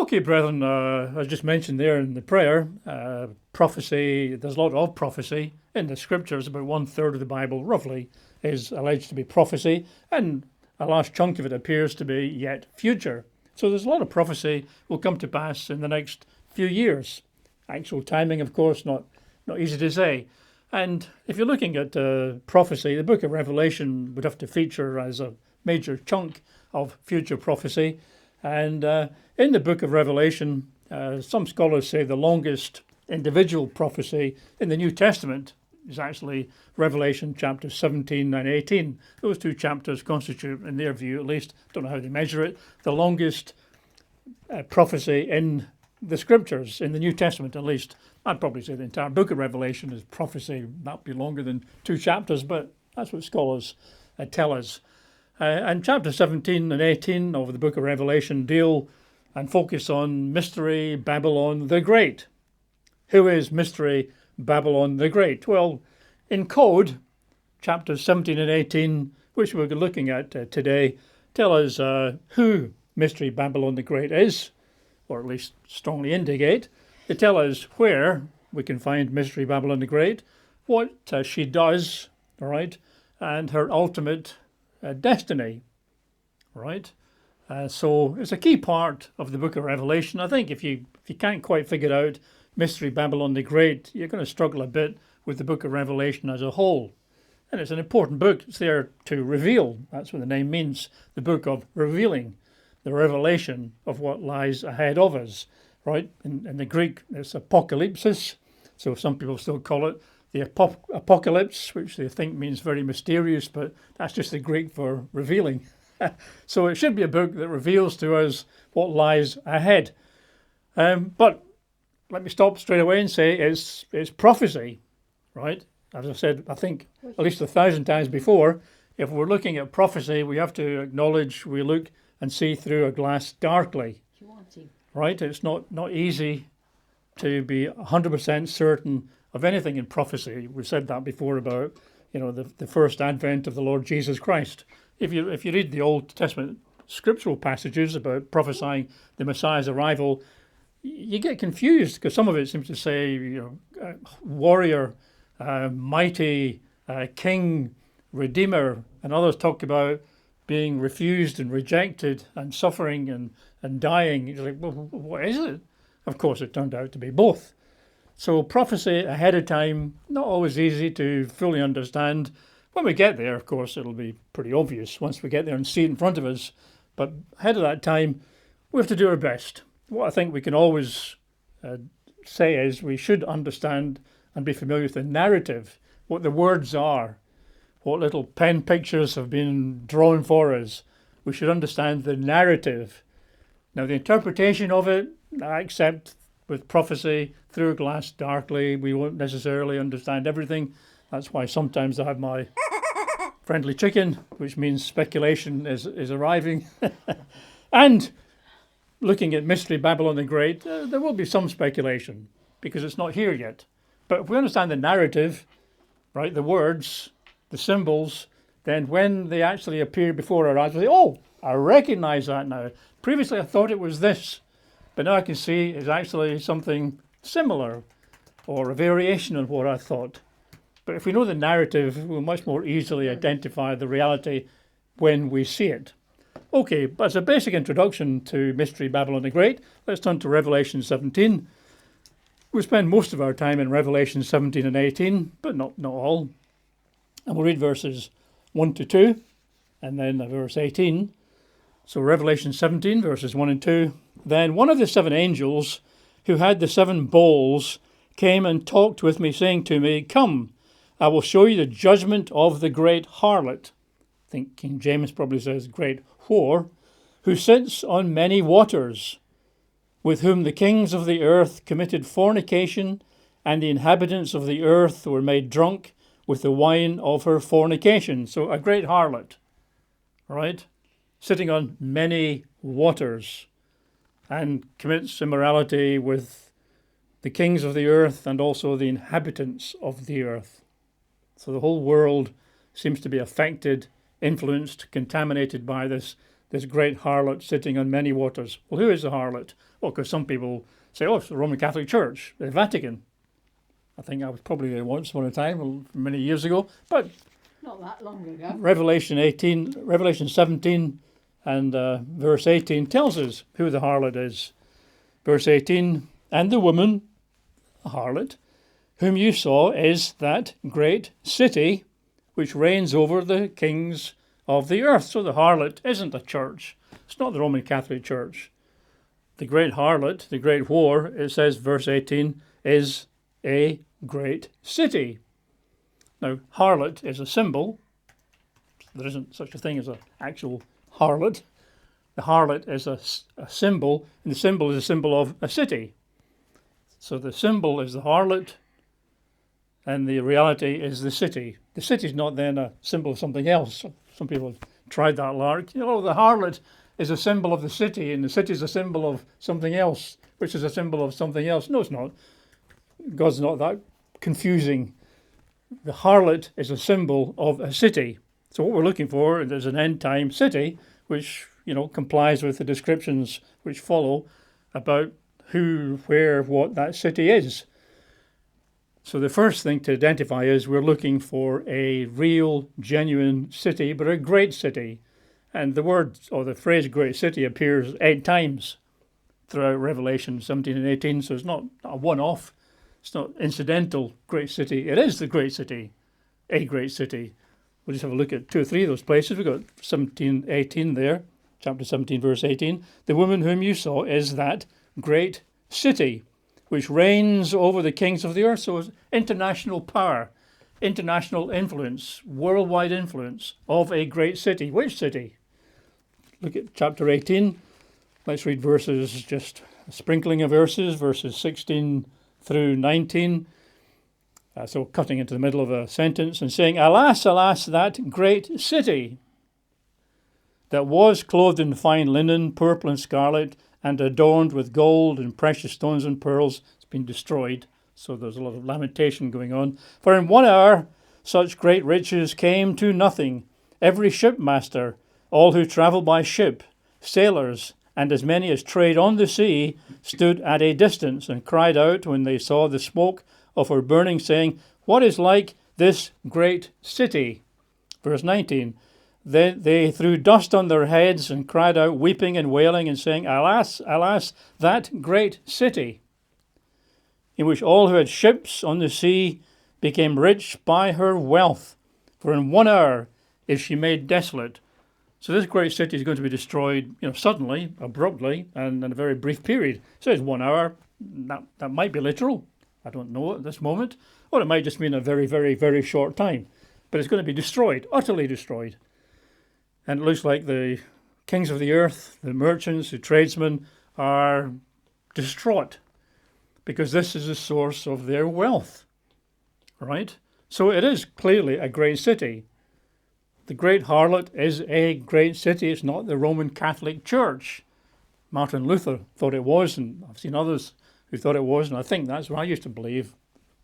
Okay, brethren, I just mentioned there in the prayer, prophecy, there's a lot of prophecy in the scriptures. About 1/3 of the Bible, roughly, is alleged to be prophecy, and a large chunk of it appears to be yet future. So there's a lot of prophecy will come to pass in the next few years. Actual timing, of course, not easy to say. And if you're looking at prophecy, the book of Revelation would have to feature as a major chunk of future prophecy. And in the book of Revelation, some scholars say the longest individual prophecy in the New Testament is actually Revelation chapters 17 and 18. Those two chapters constitute, in their view at least, don't know how they measure it, the longest prophecy in the scriptures, in the New Testament at least. I'd probably say the entire book of Revelation is prophecy. That'd be longer than 2 chapters, but that's what scholars tell us. And chapter 17 and 18 of the book of Revelation deal and focus on Mystery Babylon the Great. Who is Mystery Babylon the Great? Well, in code, chapters 17 and 18, which we're looking at today, tell us who Mystery Babylon the Great is, or at least strongly indicate. They tell us where we can find Mystery Babylon the Great, what she does, all right, and her ultimate destiny, right? So it's a key part of the book of Revelation. I think if you can't quite figure out Mystery Babylon the Great, you're going to struggle a bit with the book of Revelation as a whole. And it's an important book. It's there to reveal. That's what the name means. The book of revealing, the revelation of what lies ahead of us, right? In the Greek, it's apocalypsis. So some people still call it the apocalypse, which they think means very mysterious, but that's just the Greek for revealing. So it should be a book that reveals to us what lies ahead. But let me stop straight away and say it's prophecy, right? As I said, I think at least 1,000 times before, if we're looking at prophecy, we have to acknowledge we look and see through a glass darkly, right? It's not easy to be 100% certain of anything in prophecy. We've said that before about, the first advent of the Lord Jesus Christ. If you read the Old Testament scriptural passages about prophesying the Messiah's arrival, you get confused because some of it seems to say, warrior, mighty, king, redeemer, and others talk about being refused and rejected and suffering and dying. You're like, well, what is it? Of course, it turned out to be both. So prophecy ahead of time, not always easy to fully understand. When we get there, of course, it'll be pretty obvious once we get there and see it in front of us. But ahead of that time, we have to do our best. What I think we can always say is we should understand and be familiar with the narrative, what the words are, what little pen pictures have been drawn for us. We should understand the narrative. Now, the interpretation of it, I accept with prophecy, through a glass darkly, we won't necessarily understand everything. That's why sometimes I have my friendly chicken, which means speculation is arriving. And looking at Mystery Babylon the Great, there will be some speculation because it's not here yet. But if we understand the narrative, right, the words, the symbols, then when they actually appear before our eyes, we say, oh, I recognize that now. Previously I thought it was this, but now I can see it's actually something similar or a variation of what I thought. But if we know the narrative, we'll much more easily identify the reality when we see it. Okay, but as a basic introduction to Mystery Babylon the Great, let's turn to Revelation 17. We'll spend most of our time in Revelation 17 and 18, but not all. And we'll read verses 1 to 2, and then verse 18. So Revelation 17, verses 1 and 2. Then one of the 7 angels who had the 7 bowls came and talked with me, saying to me, come, I will show you the judgment of the great harlot. I think King James probably says great whore, who sits on many waters, with whom the kings of the earth committed fornication, and the inhabitants of the earth were made drunk with the wine of her fornication. So a great harlot, right? Sitting on many waters and commits immorality with the kings of the earth and also the inhabitants of the earth. So the whole world seems to be affected, influenced, contaminated by this this great harlot sitting on many waters. Well, who is the harlot? Well, because some people say, oh, it's the Roman Catholic Church, the Vatican. I think I was probably there once upon a time, many years ago. But not that long ago. Revelation 17 and verse 18 tells us who the harlot is. Verse 18, and the woman, a harlot, whom you saw is that great city which reigns over the kings of the earth. So the harlot isn't a church. It's not the Roman Catholic Church. The great harlot, the great whore, it says, verse 18, is a great city. Now, harlot is a symbol. There isn't such a thing as an actual harlot. The harlot is a symbol, and the symbol is a symbol of a city. So the symbol is the harlot, and the reality is the city. The city is not then a symbol of something else. Some people have tried that lark. The harlot is a symbol of the city, and the city is a symbol of something else, which is a symbol of something else. No, it's not. God's not that confusing. The harlot is a symbol of a city. So what we're looking for is an end-time city, which complies with the descriptions which follow about who, where, what that city is. So the first thing to identify is we're looking for a real, genuine city, but a great city. And the word or the phrase great city appears 8 times throughout Revelation 17 and 18, so it's not a one-off. It's not incidental great city. It is the great city, a great city. We'll just have a look at 2 or 3 of those places. We've got 17, 18 there, chapter 17, verse 18. The woman whom you saw is that great city, which reigns over the kings of the earth. So it's international power, international influence, worldwide influence of a great city. Which city? Look at chapter 18. Let's read verses, just a sprinkling of verses 16 through 19. So cutting into the middle of a sentence and saying, alas, alas, that great city that was clothed in fine linen, purple and scarlet, and adorned with gold and precious stones and pearls, it's been destroyed. So there's a lot of lamentation going on. For in 1 hour such great riches came to nothing. Every shipmaster, all who travel by ship, sailors, and as many as trade on the sea, stood at a distance and cried out when they saw the smoke of her burning, saying, what is like this great city? Verse 19, then they threw dust on their heads and cried out, weeping and wailing and saying, alas, alas, that great city, in which all who had ships on the sea became rich by her wealth. For in 1 hour is she made desolate. So this great city is going to be destroyed, suddenly, abruptly, and in a very brief period. So it's 1 hour. That might be literal. I don't know at this moment. Or it might just mean a very, very, very short time. But it's going to be destroyed, utterly destroyed. And it looks like the kings of the earth, the merchants, the tradesmen are distraught because this is the source of their wealth, right? So it is clearly a great city. The great harlot is a great city. It's not the Roman Catholic Church. Martin Luther thought it was, and I've seen others who thought it was, and I think that's what I used to believe.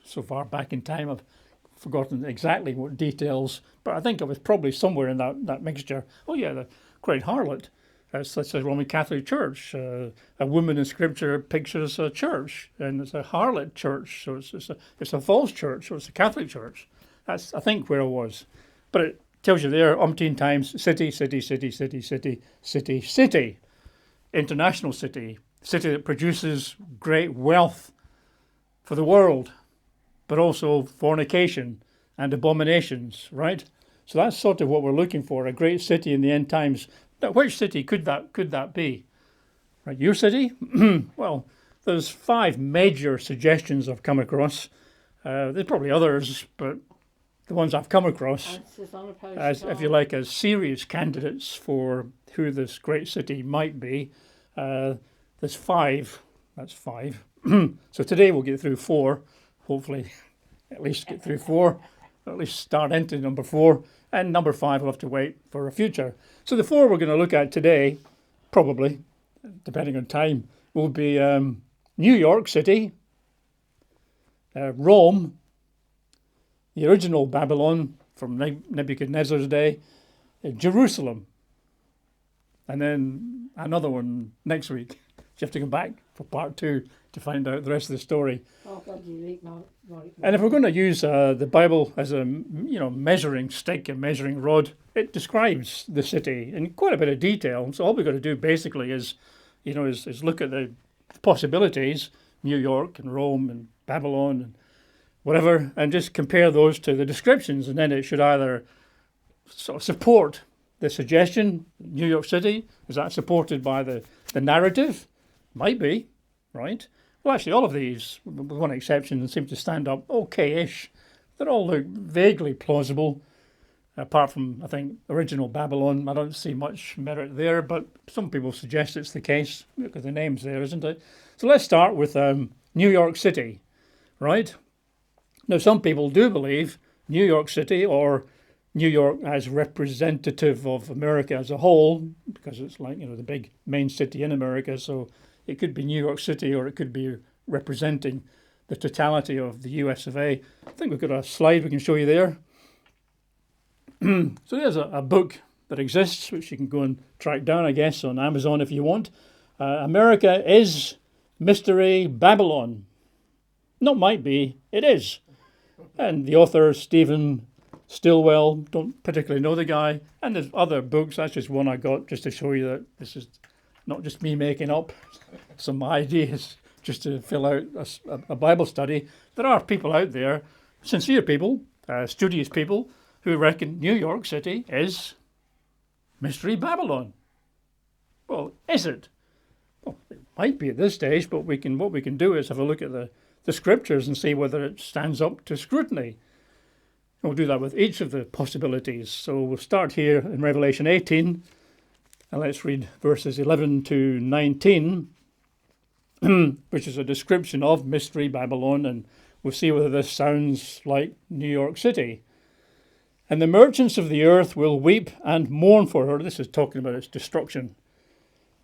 So far back in time, I've forgotten exactly what details, but I think it was probably somewhere in that mixture. Oh yeah, the great harlot. That's a Roman Catholic Church. A woman in Scripture pictures a church, and it's a harlot church, so it's a false church, so it's a Catholic Church. That's, I think, where it was. But it tells you there umpteen times, city, city, city, city, city, city, city. International city. City that produces great wealth for the world, but also fornication and abominations, right? So that's sort of what we're looking for, a great city in the end times. Now, which city could that be? Right, your city? Well, there's 5 major suggestions I've come across. There's probably others, but the ones I've come across, as if you like, as serious candidates for who this great city might be, there's 5. That's 5. So today we'll get through 4, hopefully at least get through 4, or at least start into number 4, and number 5 we'll have to wait for a future. So the 4 we're going to look at today, probably, depending on time, will be New York City, Rome, the original Babylon from Nebuchadnezzar's day, Jerusalem. and then another one next week. You have to come back for part 2 to find out the rest of the story. Oh, God, you eat my right. And if we're going to use the Bible as a measuring stick, a measuring rod, it describes the city in quite a bit of detail. So all we've got to do basically is look at the possibilities, New York and Rome and Babylon and whatever, and just compare those to the descriptions, and then it should either sort of support the suggestion, New York City, is that supported by the narrative? Might be, right? Well, actually, all of these, with one exception, seem to stand up okay-ish. They all look vaguely plausible, apart from, I think, original Babylon. I don't see much merit there, but some people suggest it's the case, because the name's there, isn't it? So let's start with New York City, right? Now, some people do believe New York City, or New York as representative of America as a whole, because it's like, the big main city in America, so it could be New York City, or it could be representing the totality of the US of A. I think we've got a slide we can show you there. So there's a book that exists, which you can go and track down, I guess, on Amazon if you want. America is Mystery Babylon. Not might be, it is. And the author, Stephen Stilwell, don't particularly know the guy. And there's other books. That's just one I got just to show you that this is not just me making up some ideas just to fill out a Bible study. There are people out there, sincere people, studious people, who reckon New York City is Mystery Babylon. Well, is it? Well, it might be at this stage, but what we can do is have a look at the scriptures and see whether it stands up to scrutiny. We'll do that with each of the possibilities. So we'll start here in Revelation 18, and let's read verses 11 to 19, which is a description of Mystery Babylon, and we'll see whether this sounds like New York City. And the merchants of the earth will weep and mourn for her. This is talking about its destruction.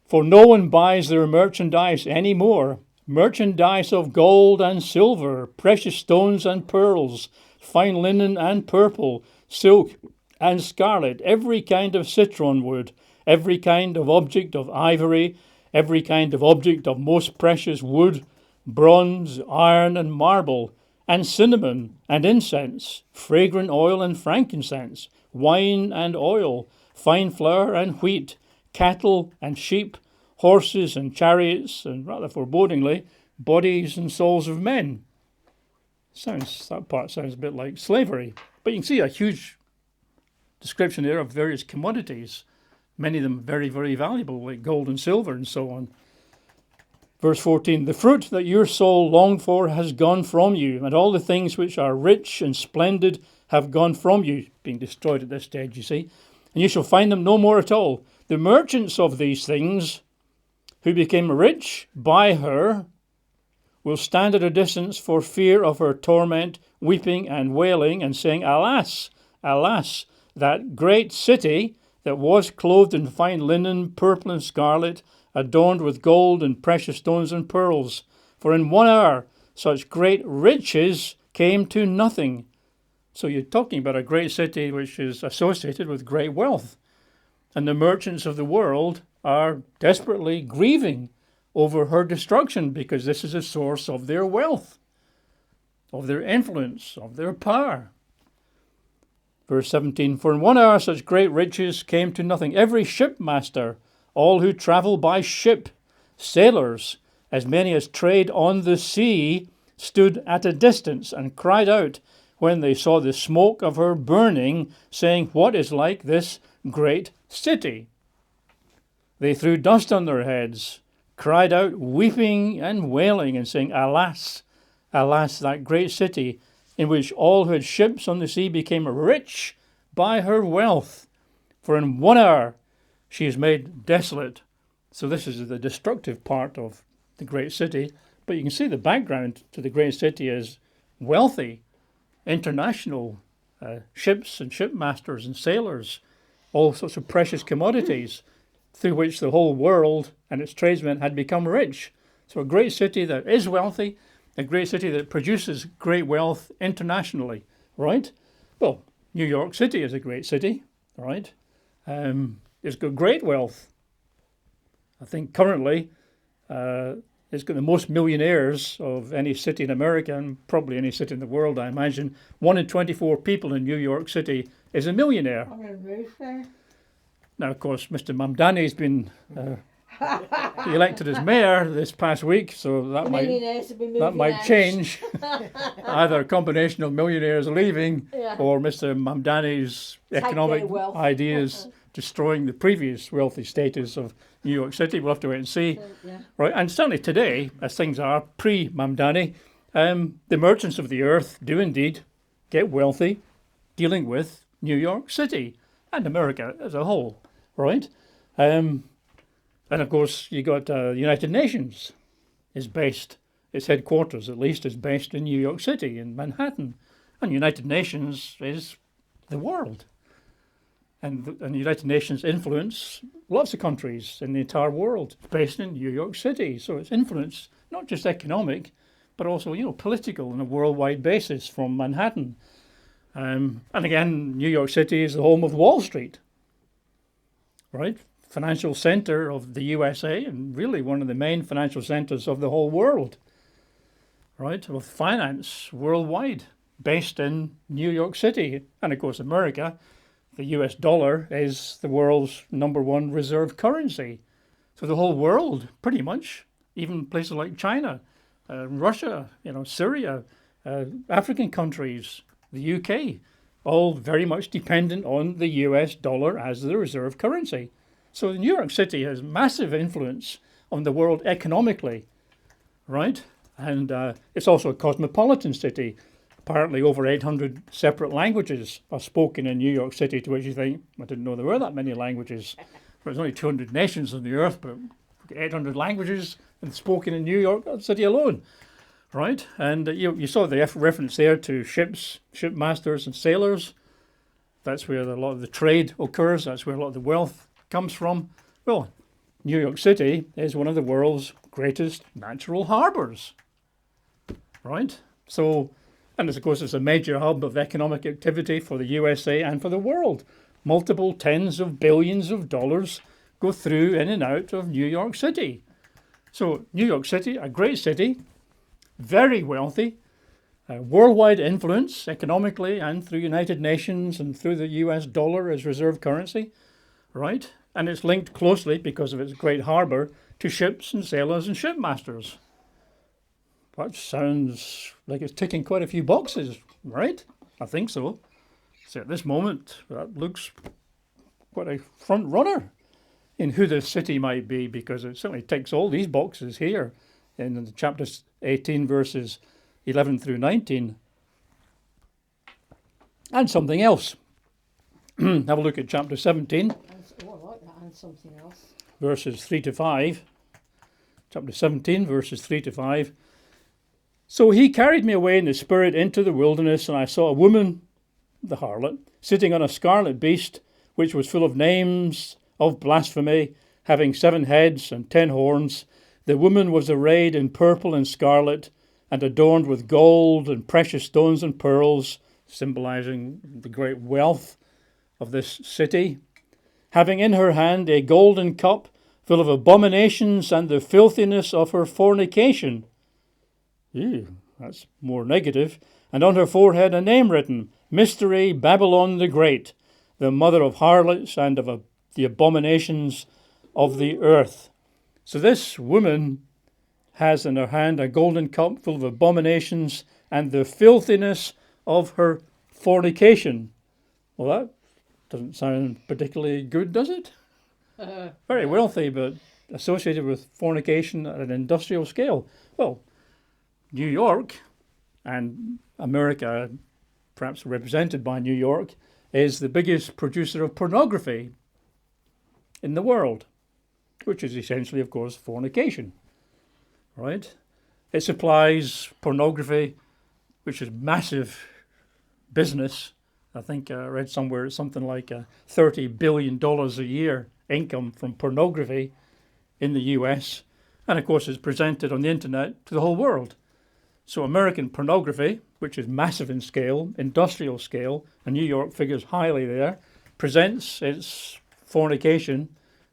For no one buys their merchandise any more. Merchandise of gold and silver, precious stones and pearls, fine linen and purple, silk and scarlet, every kind of citron wood, every kind of object of ivory, every kind of object of most precious wood, bronze, iron, and marble, and cinnamon and incense, fragrant oil and frankincense, wine and oil, fine flour and wheat, cattle and sheep, horses and chariots, and rather forebodingly, bodies and souls of men. That part sounds a bit like slavery, but you can see a huge description there of various commodities, many of them very, very valuable, like gold and silver and so on. Verse 14, the fruit that your soul longed for has gone from you, and all the things which are rich and splendid have gone from you, being destroyed at this stage, you see, and you shall find them no more at all. The merchants of these things, who became rich by her, will stand at a distance for fear of her torment, weeping and wailing, and saying, Alas, alas, that great city that was clothed in fine linen, purple and scarlet, adorned with gold and precious stones and pearls. For in 1 hour such great riches came to nothing. So you're talking about a great city which is associated with great wealth. And the merchants of the world are desperately grieving over her destruction, because this is a source of their wealth, of their influence, of their power. Verse 17, for in 1 hour such great riches came to nothing. Every shipmaster, all who travel by ship, sailors, as many as trade on the sea, stood at a distance and cried out when they saw the smoke of her burning, saying, What is like this great city? They threw dust on their heads, cried out, weeping and wailing, and saying, Alas, alas, that great city, in which all who had ships on the sea became rich by her wealth. For in 1 hour she is made desolate. So this is the destructive part of the great city. But you can see the background to the great city is wealthy, international ships and shipmasters and sailors, all sorts of precious commodities, through which the whole world and its tradesmen had become rich. So a great city that is wealthy, a great city that produces great wealth internationally, right? Well, New York City is a great city, right? It's got great wealth, I think currently it's got the most millionaires of any city in America and probably any city in the world, I imagine. 1 in 24 people in New York City is a millionaire. On a roof there. Now, of course, Mr. Mamdani's been elected as mayor this past week, so that Millionaires have been moving that might out. change. Either a combination of millionaires leaving Yeah. or Mr. Mamdani's Take economic their wealth. ideas destroying the previous wealthy status of New York City. We'll have to wait and see. Yeah. Right, and certainly today, as things are pre-Mamdani, the merchants of the earth do indeed get wealthy dealing with New York City and America as a whole, right? And of course, you got the United Nations is based, its headquarters at least, is based in New York City, in Manhattan. And United Nations is the world. And the United Nations influence lots of countries in the entire world. It's based in New York City, so it's influence not just economic, but also political on a worldwide basis from Manhattan. And again, New York City is the home of Wall Street, right? Financial center of the USA and really one of the main financial centers of the whole world, right? With finance worldwide based in New York City. And of course, America. The US dollar is the world's #1 reserve currency. So the whole world, pretty much, even places like China, Russia, Syria, African countries, the UK, all very much dependent on the US dollar as the reserve currency. So New York City has massive influence on the world economically, right? And it's also a cosmopolitan city. Apparently over 800 separate languages are spoken in New York City, to which you think, I didn't know there were that many languages. There's only 200 nations on the earth, but 800 languages and spoken in New York City alone, right? And you saw the reference there to ships, shipmasters and sailors. That's where a lot of the trade occurs. That's where a lot of the wealth comes from. Well, New York City is one of the world's greatest natural harbors, right? So, and of course, it's a major hub of economic activity for the USA and for the world. Multiple tens of billions of dollars go through in and out of New York City. So New York City, a great city, very wealthy, worldwide influence economically and through United Nations and through the US dollar as reserve currency, right? And it's linked closely because of its great harbour to ships and sailors and shipmasters. That sounds like it's ticking quite a few boxes, right? I think so. So at this moment, that looks quite a front runner in who the city might be, because it certainly ticks all these boxes here in the chapters 18, verses 11 through 19. And something else. Have a look at chapter 17, I like that, and something else. verses 3 to 5. Chapter 17, verses 3 to 5. So he carried me away in the spirit into the wilderness, and I saw a woman, the harlot, sitting on a scarlet beast, which was full of names of blasphemy, having 7 heads and 10 horns. The woman was arrayed in purple and scarlet, and adorned with gold and precious stones and pearls, symbolizing the great wealth of this city, having in her hand a golden cup full of abominations and the filthiness of her fornication. Ew, that's more negative. And on her forehead a name written, Mystery, Babylon the Great, the mother of harlots and of the abominations of the earth. So this woman has in her hand a golden cup full of abominations and the filthiness of her fornication. Well, that doesn't sound particularly good, does it? Very wealthy, but associated with fornication at an industrial scale. Well, New York, and America, perhaps represented by New York, is the biggest producer of pornography in the world, which is essentially, of course, fornication, right? It supplies pornography, which is massive business. I think I read somewhere something like $30 billion a year income from pornography in the US. And of course, it's presented on the internet to the whole world. So American pornography, which is massive in scale, industrial scale, and New York figures highly there, presents its fornication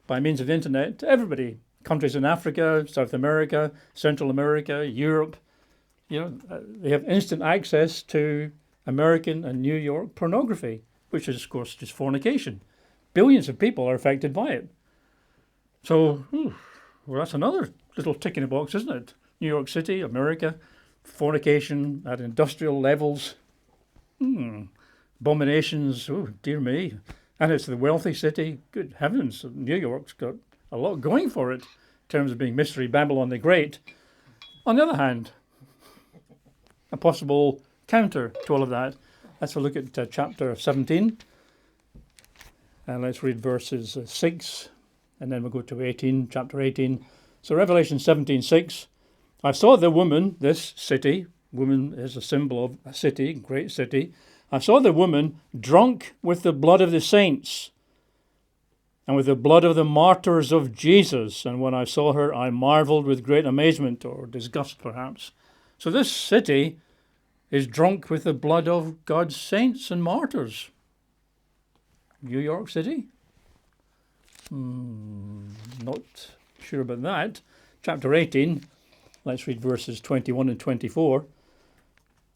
by means of the internet to everybody countries in Africa, South America, Central America, Europe, they have instant access to American and New York pornography, which is, of course, just fornication. Billions of people are affected by it. So, well, that's another little tick in the box, isn't it? New York City, America, fornication at industrial levels. Abominations, oh, dear me. And it's the wealthy city. Good heavens, New York's got a lot going for it in terms of being Mystery Babylon the Great. On the other hand, a possible counter to all of that. Let's look at chapter 17. And let's read verses 6, and then we'll go to 18, chapter 18. So Revelation 17:6. I saw the woman, this city, woman is a symbol of a city, great city. I saw the woman drunk with the blood of the saints and with the blood of the martyrs of Jesus. And when I saw her, I marveled with great amazement, or disgust perhaps. So this city is drunk with the blood of God's saints and martyrs. New York City? Not sure about that. Chapter 18, let's read verses 21 and 24.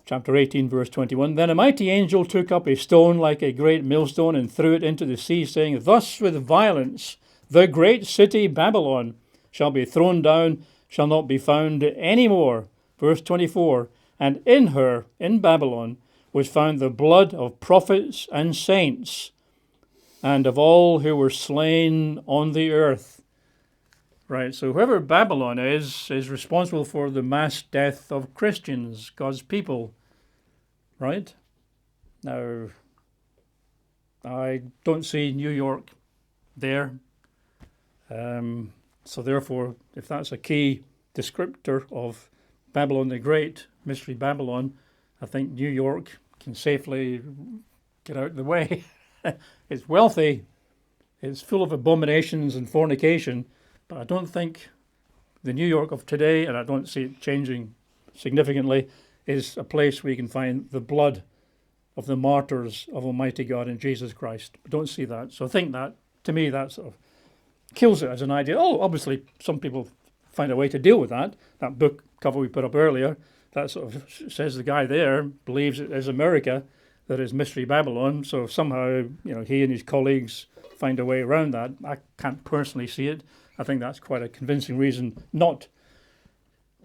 Chapter 18, verse 21. Then a mighty angel took up a stone like a great millstone and threw it into the sea, saying, Thus with violence the great city Babylon shall be thrown down, shall not be found any more. Verse 24. And in her, in Babylon, was found the blood of prophets and saints, and of all who were slain on the earth. Right, so whoever Babylon is responsible for the mass death of Christians, God's people. Right? Now, I don't see New York there. So therefore, if that's a key descriptor of Babylon the Great, Mystery Babylon, I think New York can safely get out of the way. It's wealthy, it's full of abominations and fornication, but I don't think the New York of today, and I don't see it changing significantly, is a place where you can find the blood of the martyrs of Almighty God in Jesus Christ. I don't see that. So I think that, to me, that sort of kills it as an idea. Oh, obviously, some people find a way to deal with that. That book cover we put up earlier, that sort of says the guy there believes it is America that is Mystery Babylon. So somehow, he and his colleagues find a way around that. I can't personally see it. I think that's quite a convincing reason not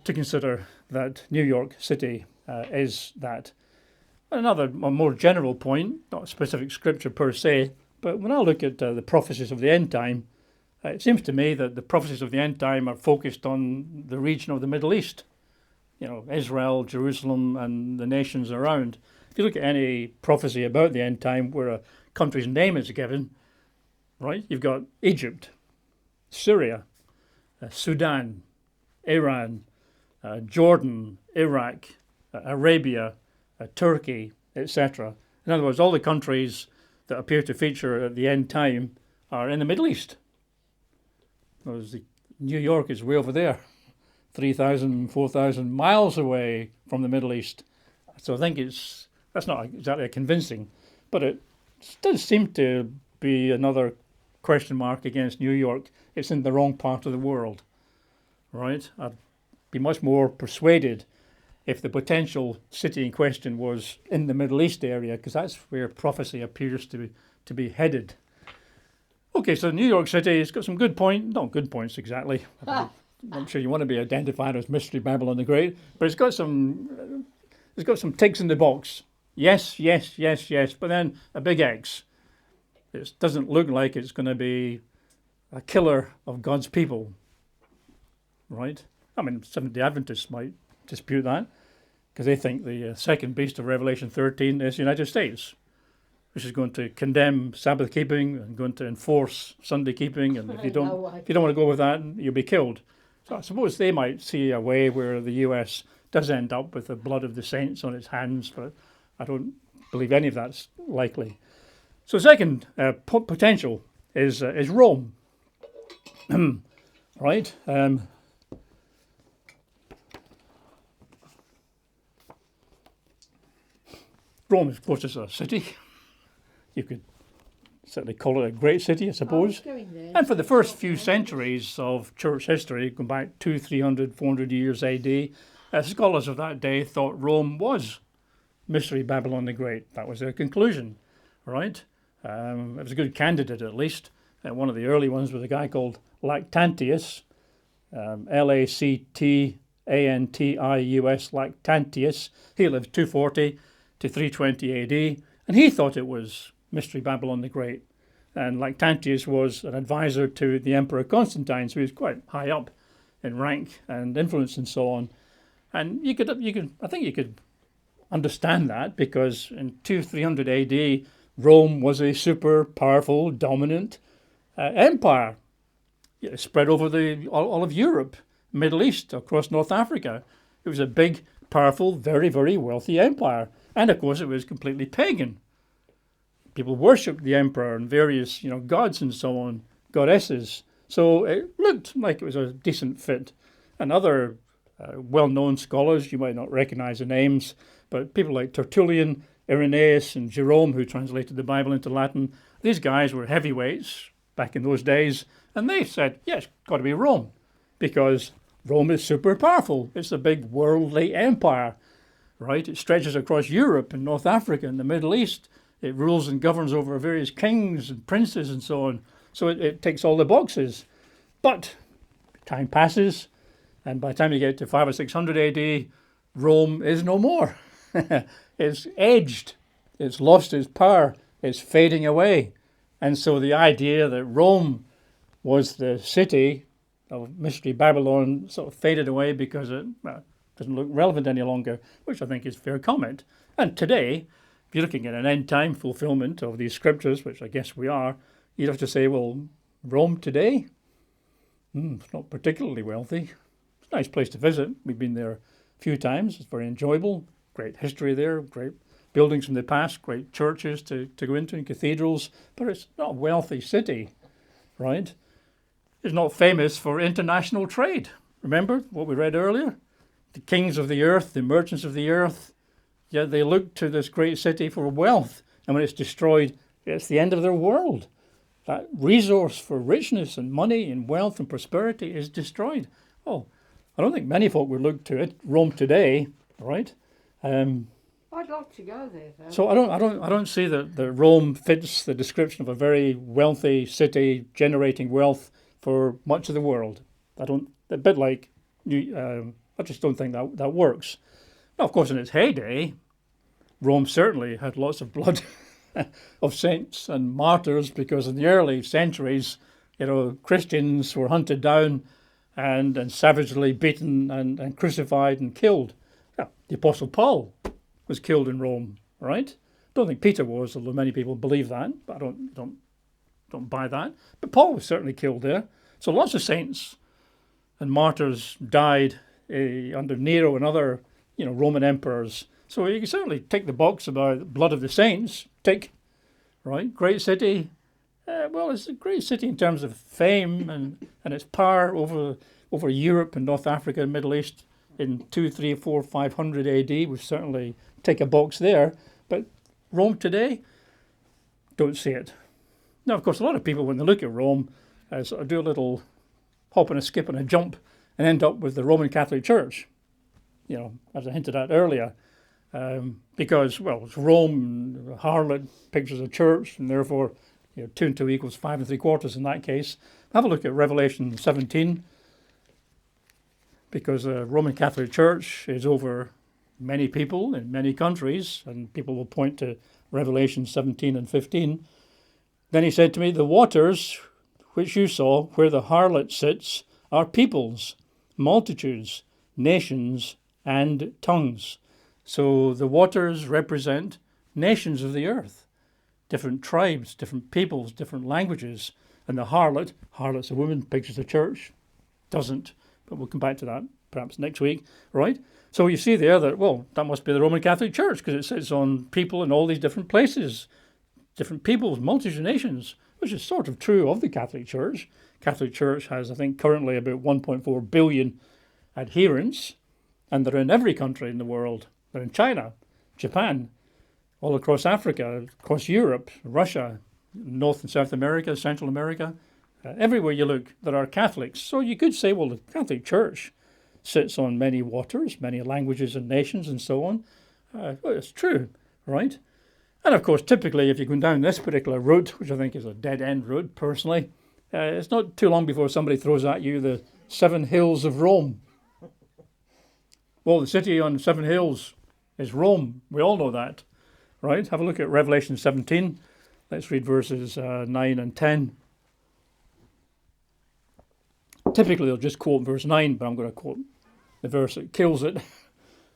to consider that New York City is that. A more general point, not a specific scripture per se, but when I look at the prophecies of the end time, it seems to me that the prophecies of the end time are focused on the region of the Middle East. Israel, Jerusalem, and the nations around. If you look at any prophecy about the end time where a country's name is given, right, you've got Egypt, Syria, Sudan, Iran, Jordan, Iraq, Arabia, Turkey, etc. In other words, all the countries that appear to feature at the end time are in the Middle East. Whereas New York is way over there, 3,000, 4,000 miles away from the Middle East. So I think that's not exactly convincing, but it does seem to be another question mark against New York. It's in the wrong part of the world, right? I'd be much more persuaded if the potential city in question was in the Middle East area, because that's where prophecy appears to be headed. Okay, so New York City has got some not good points exactly. I'm sure you want to be identified as Mystery Babylon the Great, but it's got some ticks in the box. Yes, but then a big X. It doesn't look like it's going to be a killer of God's people, right? I mean, Seventh-day Adventists might dispute that, because they think the second beast of Revelation 13 is the United States, which is going to condemn Sabbath keeping and going to enforce Sunday keeping, and if you don't want to go with that, you'll be killed. So I suppose they might see a way where the US does end up with the blood of the saints on its hands, but I don't believe any of that's likely. So second potential is Rome, right? Rome, of course, is a city. You could certainly call it a great city, I I was suppose. going there. And for the first few Scotland. centuries of church history, going back 200, 300, 400 years AD, scholars of that day thought Rome was Mystery Babylon the Great. That was their conclusion, right? It was a good candidate, at least. One of the early ones was a guy called Lactantius, Lactantius, Lactantius. He lived 240 to 320 AD, and he thought it was Mystery Babylon the Great. And Lactantius was an advisor to the Emperor Constantine, so he was quite high up in rank and influence and so on. And I think you could understand that because in 300 AD, Rome was a super powerful, dominant empire. It spread over all of Europe, Middle East, across North Africa. It was a big, powerful, very, very wealthy empire. And of course, it was completely pagan. People worshipped the emperor and various, gods and so on, goddesses. So it looked like it was a decent fit. And other well-known scholars, you might not recognize the names, but people like Tertullian, Irenaeus, and Jerome, who translated the Bible into Latin, these guys were heavyweights back in those days, and they said, yes, got to be Rome, because Rome is super powerful. It's a big worldly empire, right? It stretches across Europe and North Africa and the Middle East. It rules and governs over various kings and princes and so on. So it ticks all the boxes. But time passes, and by the time you get to 500 or 600 AD, Rome is no more. It's aged. It's lost its power. It's fading away. And so the idea that Rome was the city of Mystery Babylon sort of faded away because it doesn't look relevant any longer, which I think is fair comment. And today, if you're looking at an end-time fulfillment of these scriptures, which I guess we are, you'd have to say, well, Rome today? It's not particularly wealthy. It's a nice place to visit. We've been there a few times. It's very enjoyable. Great history there, great buildings from the past, great churches to go into and cathedrals, but it's not a wealthy city, right? It's not famous for international trade. Remember what we read earlier? The kings of the earth, the merchants of the earth, yeah, they look to this great city for wealth, and when it's destroyed, it's the end of their world. That resource for richness and money and wealth and prosperity is destroyed. Oh, I don't think many folk would look to it, Rome today, right? I'd like to go there, though. So I don't see that Rome fits the description of a very wealthy city generating wealth for much of the world. A bit like I just don't think that works. Now, of course, in its heyday, Rome certainly had lots of blood of saints and martyrs because in the early centuries, Christians were hunted down and savagely beaten and crucified and killed. Yeah, the Apostle Paul was killed in Rome, right? Don't think Peter was, although many people believe that, but I don't buy that. But Paul was certainly killed there. So lots of saints and martyrs died under Nero and other, Roman emperors. So you can certainly tick the box about blood of the saints. Tick, right? Great city. Well, it's a great city in terms of fame and its power over Europe and North Africa and Middle East in 200, 300, 400, 500 AD. We certainly tick a box there. But Rome today, don't see it. Now, of course, a lot of people, when they look at Rome, sort of do a little hop and a skip and a jump and end up with the Roman Catholic Church, as I hinted at earlier. Because, well, it's Rome, harlot pictures of church, and therefore 2 and 2 equals 5 3/4 in that case. Have a look at Revelation 17, because the Roman Catholic Church is over many people in many countries, and people will point to Revelation 17 and 15. Then he said to me, the waters which you saw, where the harlot sits, are peoples, multitudes, nations, and tongues. So the waters represent nations of the earth, different tribes, different peoples, different languages. And the harlot's a woman, pictures the church, doesn't, but we'll come back to that perhaps next week, right? So you see there that, well, that must be the Roman Catholic Church because it sits on people in all these different places, different peoples, multitudes of nations, which is sort of true of the Catholic Church. Catholic Church has, I think, currently about 1.4 billion adherents, and they're in every country in the world. They're in China, Japan, all across Africa, across Europe, Russia, North and South America, Central America. Everywhere you look, there are Catholics. So you could say, well, the Catholic Church sits on many waters, many languages and nations and so on. Well, it's true, right? And of course, typically, if you're going down this particular route, which I think is a dead-end route, personally, it's not too long before somebody throws at you the 7 hills of Rome. Well, the city on 7 hills is Rome. We all know that, right? Have a look at Revelation 17. Let's read verses 9 and 10. Typically, they'll just quote verse 9, but I'm going to quote the verse that kills it.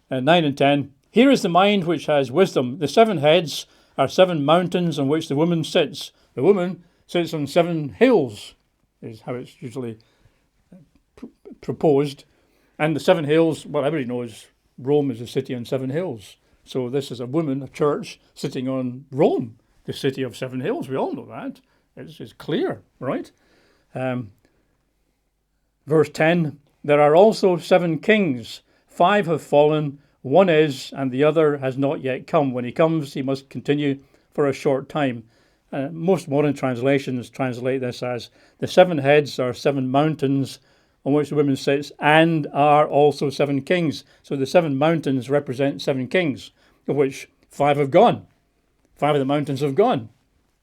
9 and 10. Here is the mind which has wisdom. The 7 heads are 7 mountains on which the woman sits. The woman sits on 7 hills, is how it's usually proposed. And the 7 hills, well, everybody knows Rome is a city on 7 hills. So this is a woman, a church, sitting on Rome, the city of 7 hills. We all know that. It's clear, right? Verse 10, there are also 7 kings. 5 have fallen, 1 is, and the other has not yet come. When he comes, he must continue for a short time. Most modern translations translate this as, the 7 heads are 7 mountains on which the woman sits, and are also 7 kings. So the 7 mountains represent 7 kings, of which 5 have gone. 5 of the mountains have gone.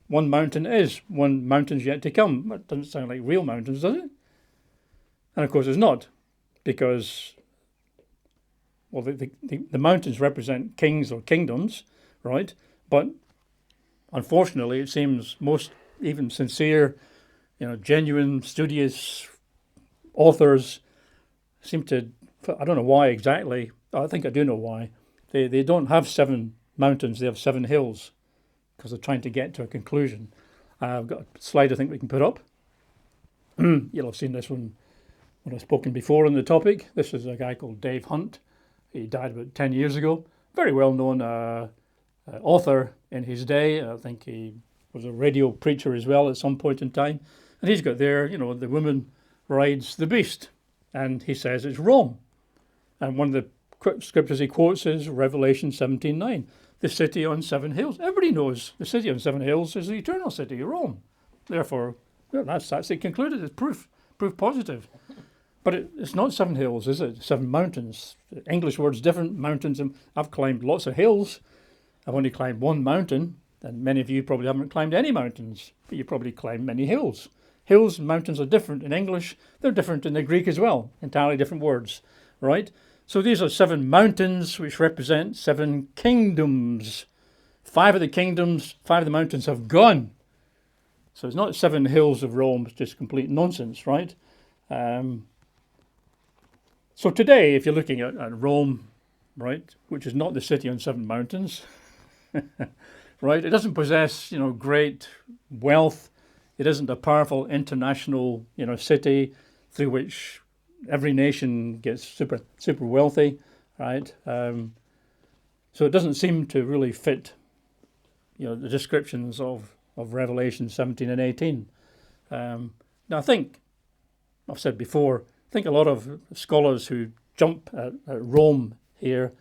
1 mountain is, 1 mountain's yet to come. That doesn't sound like real mountains, does it? And of course it's not, because, well, the mountains represent kings or kingdoms, right? But unfortunately, it seems most even sincere, genuine, studious authors seem to, I don't know why exactly, I think I do know why, they don't have 7 mountains, they have 7 hills, because they're trying to get to a conclusion. I've got a slide I think we can put up. You'll have seen this one when I've spoken before on the topic. This is a guy called Dave Hunt. He died about 10 years ago. Very well known author in his day. I think he was a radio preacher as well at some point in time. And he's got there, the woman rides the beast. And he says it's Rome. And one of the scriptures he quotes is Revelation 17:9. The city on 7 hills. Everybody knows the city on 7 hills is the eternal city, Rome. Therefore, that's it concluded. It's proof positive. But it's not 7 hills, is it? 7 mountains. The English word's different. Mountains. I've climbed lots of hills. I've only climbed 1 mountain, and many of you probably haven't climbed any mountains, but you probably climbed many hills. Hills and mountains are different in English. They're different in the Greek as well. Entirely different words, right? So these are 7 mountains which represent 7 kingdoms. 5 of the kingdoms, 5 of the mountains have gone. So it's not 7 hills of Rome. It's just complete nonsense, right? So today, if you're looking at Rome, right, which is not the city on 7 mountains, right, it doesn't possess, great wealth. It isn't a powerful international, city through which every nation gets super wealthy, right? So it doesn't seem to really fit, the descriptions of Revelation 17 and 18. Now, I think, I've said before, I think a lot of scholars who jump at Rome here,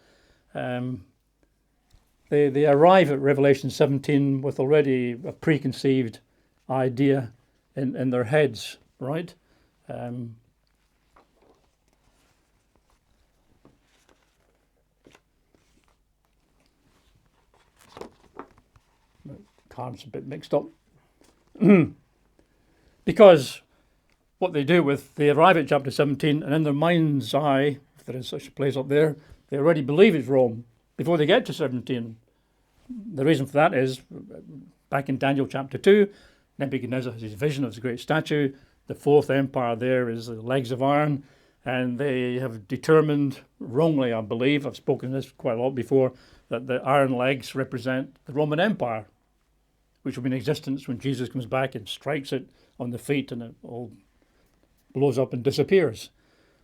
they arrive at Revelation 17 with already a preconceived idea in their heads, right? Cards a bit mixed up. Because what they do they arrive at chapter 17, and in their mind's eye, if there is such a place up there, they already believe it's Rome before they get to 17. The reason for that is, back in Daniel chapter 2, Nebuchadnezzar has his vision of the great statue. The 4th empire there is the legs of iron, and they have determined, wrongly I believe, I've spoken this quite a lot before, that the iron legs represent the Roman Empire, which will be in existence when Jesus comes back and strikes it on the feet and it all blows up and disappears.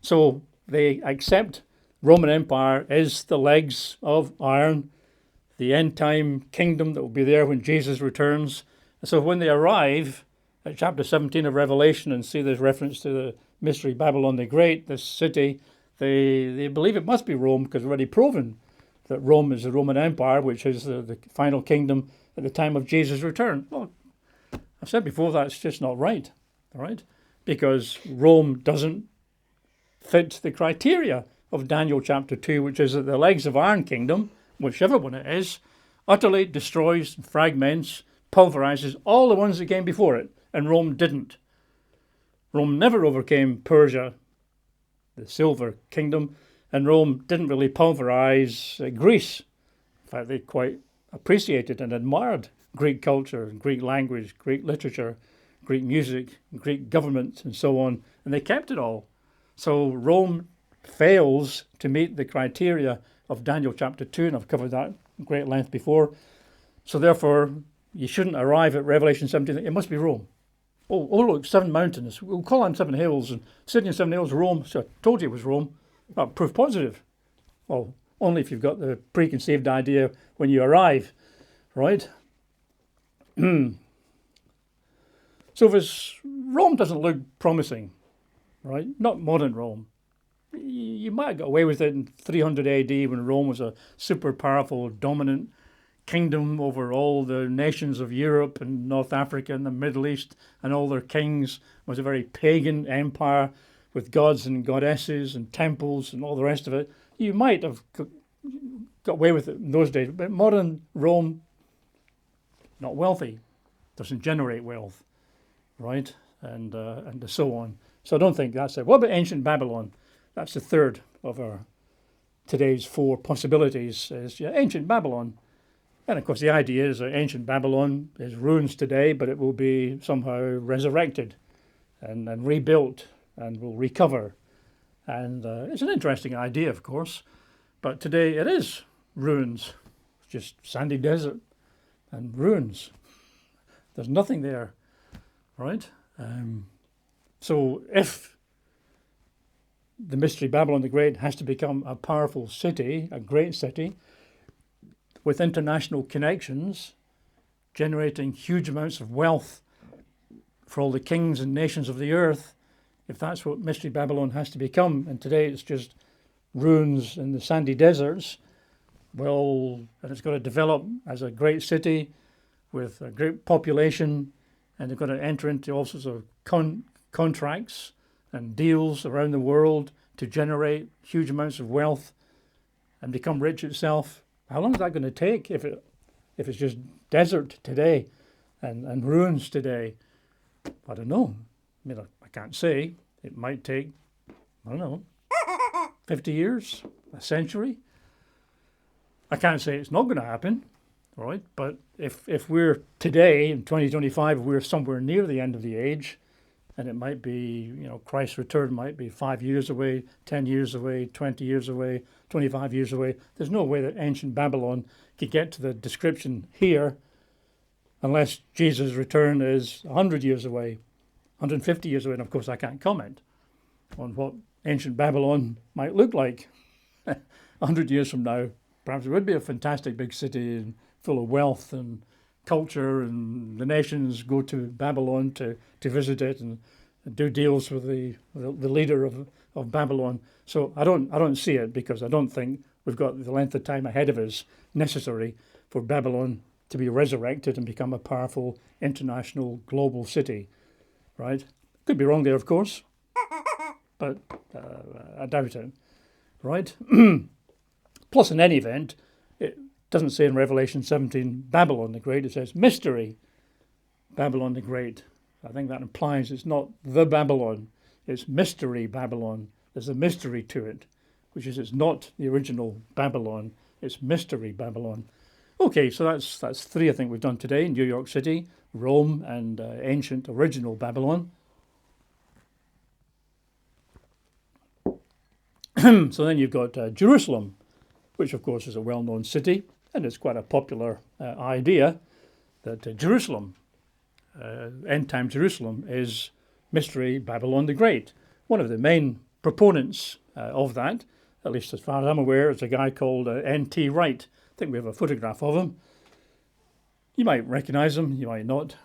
So they accept Roman Empire is the legs of iron, the end time kingdom that will be there when Jesus returns. And so when they arrive at chapter 17 of Revelation and see this reference to the mystery Babylon the Great, this city, they believe it must be Rome, because it's already proven that Rome is the Roman Empire, which is the final kingdom at the time of Jesus' return. Well, I've said before that's just not right, all right? Because Rome doesn't fit the criteria of Daniel chapter 2, which is that the legs of Iron Kingdom, whichever one it is, utterly destroys, fragments, pulverizes all the ones that came before it, and Rome didn't. Rome never overcame Persia, the Silver Kingdom, and Rome didn't really pulverize Greece. In fact, they quite appreciated and admired Greek culture, Greek language, Greek literature, Greek music, Greek government, and so on, and they kept it all. So Rome fails to meet the criteria of Daniel chapter 2, and I've covered that in great length before. So therefore, you shouldn't arrive at Revelation 17. It must be Rome. Oh, look, 7 mountains. We'll call on 7 hills, and sitting in 7 hills, Rome. So I told you it was Rome. Well, proof positive. Well, only if you've got the preconceived idea when you arrive, right? So if Rome doesn't look promising, right? Not modern Rome. You might have got away with it in 300 AD when Rome was a super powerful, dominant kingdom over all the nations of Europe and North Africa and the Middle East, and all their kings. It was a very pagan empire with gods and goddesses and temples and all the rest of it. You might have got away with it in those days, but modern Rome, not wealthy, doesn't generate wealth, right? And so on. So I don't think that's it. What about ancient Babylon? That's the third of our today's 4 possibilities, is ancient Babylon. And of course the idea is that ancient Babylon is ruins today, but it will be somehow resurrected and rebuilt and will recover. And it's an interesting idea, of course, but today it is ruins, just sandy desert and ruins. There's nothing there, right? So if the Mystery Babylon the Great has to become a powerful city, a great city, with international connections, generating huge amounts of wealth for all the kings and nations of the earth, if that's what Mystery Babylon has to become, and today it's just ruins in the sandy deserts, well, and it's got to develop as a great city with a great population, and they've got to enter into all sorts of contracts and deals around the world to generate huge amounts of wealth and become rich itself. How long is that going to take if it's just desert today and ruins today? I don't know. I mean, I can't say. It might take, I don't know, 50 years, a century. I can't say it's not going to happen, all right? But if we're today in 2025, we're somewhere near the end of the age, and it might be, Christ's return might be 5 years away, 10 years away, 20 years away, 25 years away. There's no way that ancient Babylon could get to the description here unless Jesus' return is 100 years away, 150 years away. And of course, I can't comment on what ancient Babylon might look like 100 years from now. Perhaps it would be a fantastic big city and full of wealth and culture, and the nations go to Babylon to visit it and do deals with the leader of Babylon. So I don't see it, because I don't think we've got the length of time ahead of us necessary for Babylon to be resurrected and become a powerful international global city, right? Could be wrong there, of course, but I doubt it, right? Plus, in any event, it doesn't say in Revelation 17 Babylon the Great. It says Mystery Babylon the Great. I think that implies it's not the Babylon, it's Mystery Babylon. There's a mystery to it, which is it's not the original Babylon, it's Mystery Babylon. Okay, so that's 3 I think we've done today: New York City, Rome, and ancient original Babylon. So then you've got Jerusalem, which of course is a well-known city, and it's quite a popular idea that Jerusalem, end-time Jerusalem, is Mystery Babylon the Great. One of the main proponents of that, at least as far as I'm aware, is a guy called N.T. Wright. I think we have a photograph of him. You might recognise him, you might not.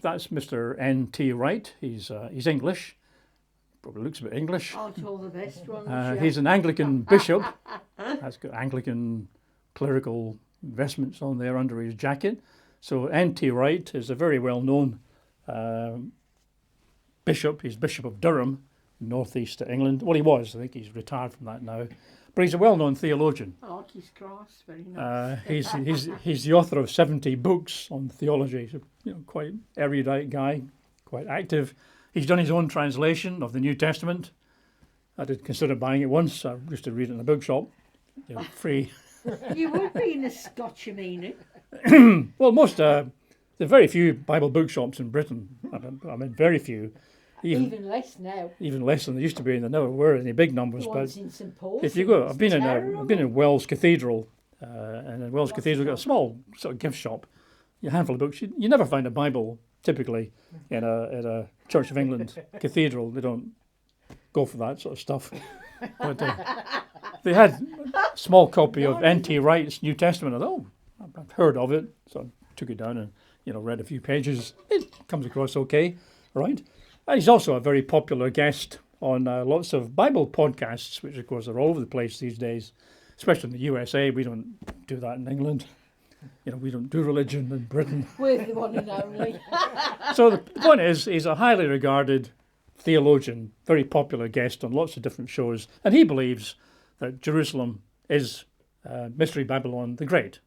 That's Mr. N.T. Wright. He's English. Probably looks a bit English. Aren't all the best ones? He's an Anglican bishop. Has got Anglican clerical vestments on there under his jacket. So N.T. Wright is a very well-known bishop. He's Bishop of Durham, northeast of England. Well, he was. I think he's retired from that now. But he's a well-known theologian. I like his cross, very nice. He's the author of 70 books on theology. He's a quite erudite guy, quite active. He's done his own translation of the New Testament. I did consider buying it once. I used to read it in a bookshop, free. You would be in a Scotch, you mean? Well, there are very few Bible bookshops in Britain. I mean, very few. Even less now. Even less than there used to be, and there never were any big numbers. The ones in St Paul's. If you go, I've been in Wells Cathedral, and in Wells Cathedral got a small sort of gift shop, a handful of books. You never find a Bible typically in a Church of England cathedral. They don't go for that sort of stuff. But they had a small copy of N.T. Wright's New Testament. I thought, I've heard of it, so I took it down and read a few pages. It comes across okay, right? And he's also a very popular guest on lots of Bible podcasts, which of course are all over the place these days, especially in the USA. We don't do that in England. We don't do religion in Britain. We're the one and only. So the point is, he's a highly regarded theologian, very popular guest on lots of different shows, and he believes that Jerusalem is Mystery Babylon the Great,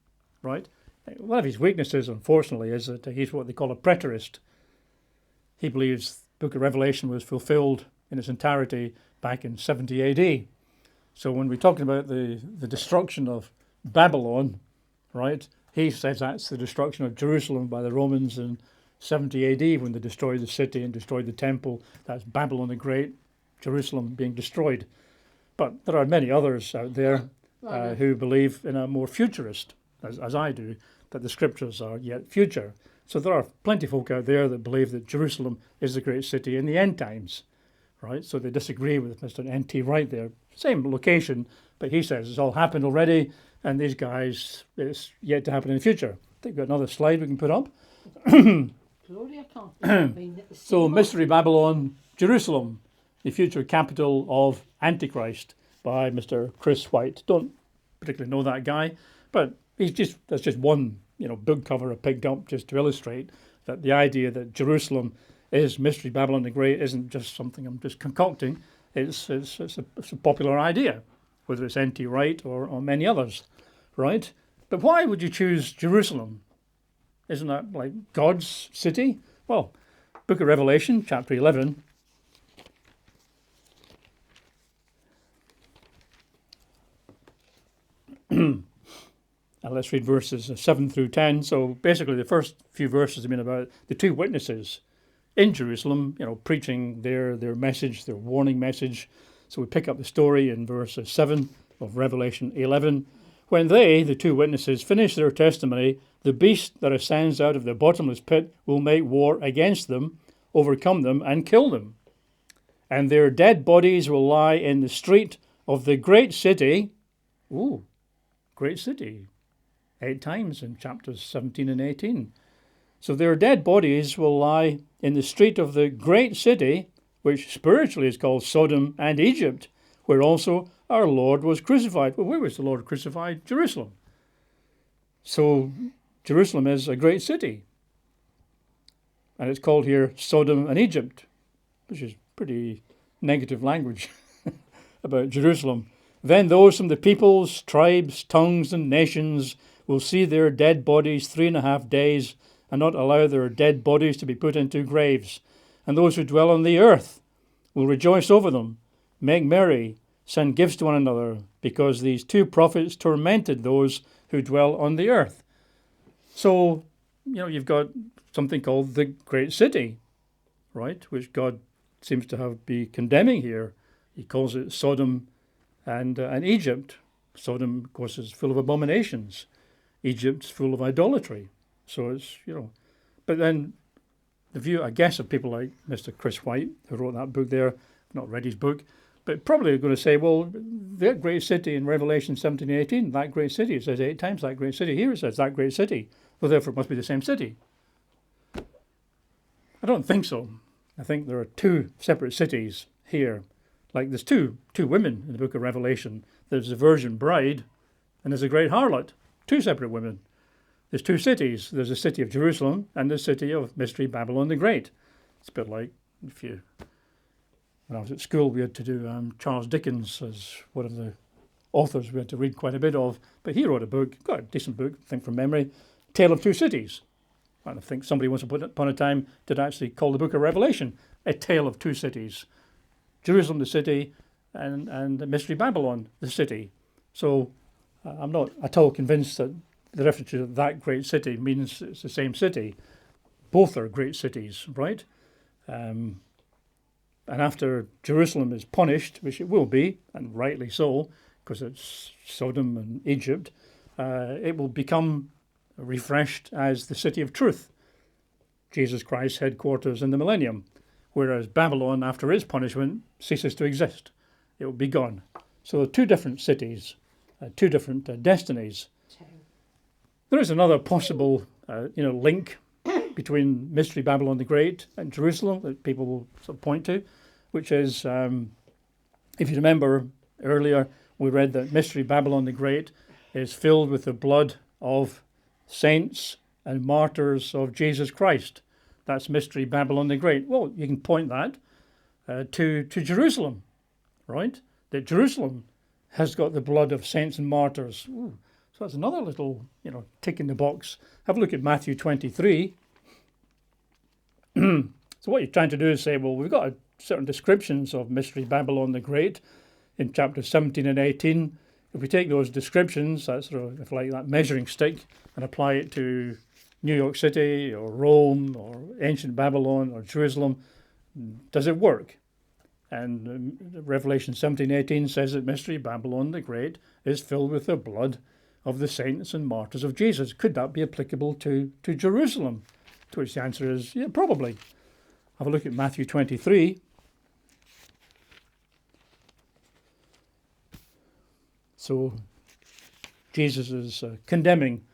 right? One of his weaknesses, unfortunately, is that he's what they call a preterist. He believes the book of Revelation was fulfilled in its entirety back in 70 AD. So when we're talking about the destruction of Babylon, right, he says that's the destruction of Jerusalem by the Romans in 70 AD when they destroyed the city and destroyed the temple. That's Babylon the Great, Jerusalem being destroyed. But there are many others out there who believe in a more futurist, as I do, that the scriptures are yet future. So there are plenty of folk out there that believe that Jerusalem is the great city in the end times, right? So they disagree with Mr. N.T. Wright there. Same location, but he says it's all happened already, and these guys, it's yet to happen in the future. I think we've got another slide we can put up. Gloria can't mean that the So Mystery Babylon, Jerusalem, the future capital of Antichrist by Mr. Chris White. Don't particularly know that guy, but that's just one book cover I picked up just to illustrate that the idea that Jerusalem is Mystery Babylon the Great isn't just something I'm just concocting. It's a popular idea, whether it's N.T. Wright or many others, right? But why would you choose Jerusalem? Isn't that like God's city? Well, Book of Revelation, chapter 11. Let's read verses 7 through 10. So basically the first few verses have been about the two witnesses in Jerusalem, preaching their message, their warning message. So we pick up the story in verse 7 of Revelation 11. When they, the two witnesses, finish their testimony, the beast that ascends out of the bottomless pit will make war against them, overcome them, and kill them. And their dead bodies will lie in the street of the great city. Ooh, great city. 8 times in chapters 17 and 18. So their dead bodies will lie in the street of the great city, which spiritually is called Sodom and Egypt, where also our Lord was crucified. Well, where was the Lord crucified? Jerusalem. So Jerusalem is a great city. And it's called here Sodom and Egypt, which is pretty negative language about Jerusalem. Then those from the peoples, tribes, tongues, and nations will see their dead bodies 3.5 days and not allow their dead bodies to be put into graves. And those who dwell on the earth will rejoice over them, make merry, send gifts to one another, because these two prophets tormented those who dwell on the earth. So, you've got something called the great city, right, which God seems to be condemning here. He calls it Sodom and Egypt. Sodom, of course, is full of abominations. Egypt's full of idolatry. So it's, But then the view, I guess, of people like Mr. Chris White, who wrote that book there, I've not read his book, but probably going to say, well, that great city in Revelation 17 and 18, that great city, it says 8 times that great city. Here it says that great city. Well, therefore it must be the same city. I don't think so. I think there are 2 separate cities here. Like there's two women in the book of Revelation. There's the virgin bride and there's a great harlot. 2 separate women. there's two cities. There's the city of Jerusalem and the city of Mystery Babylon the Great. It's a bit like when I was at school, we had to do Charles Dickens as one of the authors we had to read quite a bit of. But he wrote a book, quite a decent book, I think from memory, Tale of Two Cities. And I think somebody once upon a time did actually call the book of Revelation A Tale of Two Cities. Jerusalem the city and Mystery Babylon the city. So I'm not at all convinced that the reference to that great city means it's the same city. Both are great cities, right? And after Jerusalem is punished, which it will be, and rightly so, because it's Sodom and Egypt, it will become refreshed as the city of truth, Jesus Christ's headquarters in the millennium, whereas Babylon, after its punishment, ceases to exist. It will be gone. So two different cities, two different destinies. There is another possible, link between Mystery Babylon the Great and Jerusalem that people will sort of point to, which is, if you remember earlier, we read that Mystery Babylon the Great is filled with the blood of saints and martyrs of Jesus Christ. That's Mystery Babylon the Great. Well, you can point that to Jerusalem, right? That Jerusalem has got the blood of saints and martyrs. Ooh, so that's another little, tick in the box. Have a look at Matthew 23. So what you're trying to do is say, well, we've got certain descriptions of Mystery Babylon the Great in chapters 17 and 18. If we take those descriptions, that's sort of, if like that measuring stick, and apply it to New York City or Rome or ancient Babylon or Jerusalem, does it work? And Revelation 17:18 says that Mystery Babylon the Great is filled with the blood of the saints and martyrs of Jesus. Could that be applicable to Jerusalem? To which the answer is, yeah, probably. Have a look at Matthew 23. So Jesus is condemning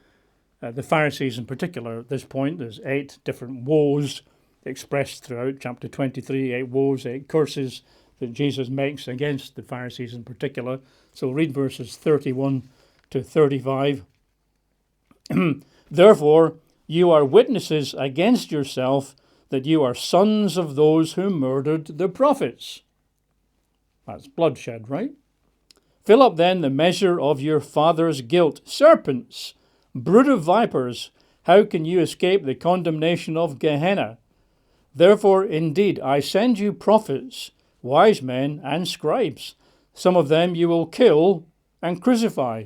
the Pharisees in particular at this point. There's 8 different woes expressed throughout chapter 23, 8 woes, 8 curses that Jesus makes against the Pharisees in particular. So read verses 31 to 35. Therefore, you are witnesses against yourself that you are sons of those who murdered the prophets. That's bloodshed, right? Fill up then the measure of your father's guilt. Serpents, brood of vipers, how can you escape the condemnation of Gehenna? Therefore, indeed, I send you prophets, wise men, and scribes. Some of them you will kill and crucify.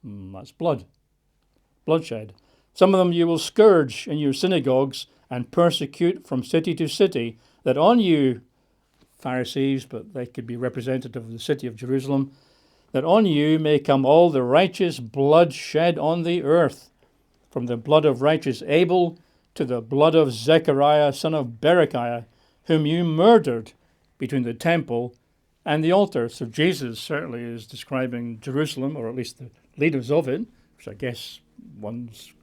That's bloodshed. Some of them you will scourge in your synagogues and persecute from city to city, that on you, Pharisees, but they could be representative of the city of Jerusalem, that on you may come all the righteous blood shed on the earth, from the blood of righteous Abel to the blood of Zechariah, son of Berechiah, whom you murdered between the temple and the altar. So Jesus certainly is describing Jerusalem, or at least the leaders of it, which I guess one's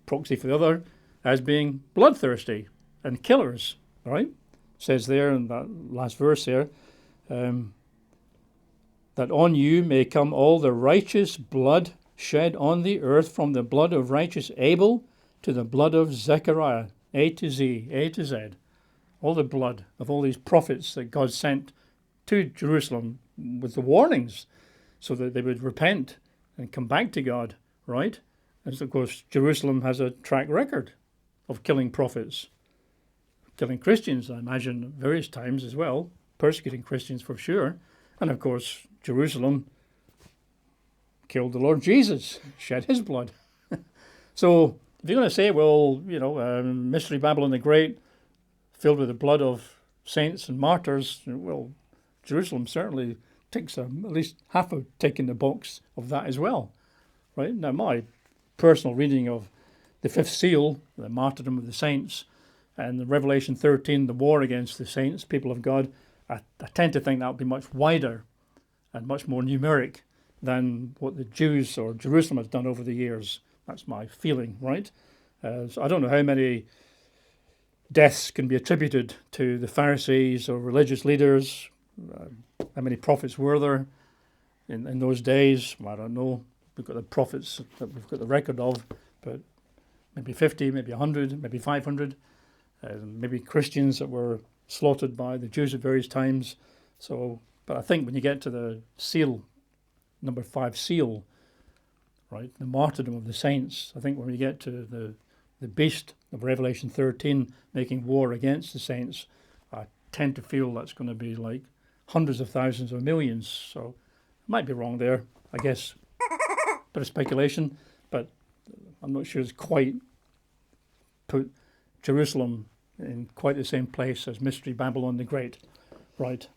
proxy for the other, as being bloodthirsty and killers, right? It says there in that last verse there, that on you may come all the righteous blood shed on the earth, from the blood of righteous Abel to the blood of Zechariah, A to Z, A to Z. All the blood of all these prophets that God sent to Jerusalem with the warnings so that they would repent and come back to God, right? And of course, Jerusalem has a track record of killing prophets, killing Christians, I imagine, at various times as well, persecuting Christians for sure. And of course, Jerusalem killed the Lord Jesus, shed his blood. So if you're going to say, well, Mystery Babylon the Great, filled with the blood of saints and martyrs, well, Jerusalem certainly ticks at least half a tick in the box of that as well, right? Now, my personal reading of the fifth seal, the martyrdom of the saints, and the Revelation 13, the war against the saints, people of God, I tend to think that would be much wider and much more numeric than what the Jews or Jerusalem has done over the years. That's my feeling, right? So I don't know how many deaths can be attributed to the Pharisees or religious leaders. How many prophets were there in those days? I don't know. We've got the prophets that we've got the record of, but maybe 50, maybe 100, maybe 500, maybe Christians that were slaughtered by the Jews at various times. So, but I think when you get to the seal, number 5 seal, right, the martyrdom of the saints, I think when we get to the beast of Revelation 13 making war against the saints, I tend to feel that's going to be like hundreds of thousands or millions. So I might be wrong there, I guess. Bit of speculation, but I'm not sure it's quite put Jerusalem in quite the same place as Mystery Babylon the Great. Right.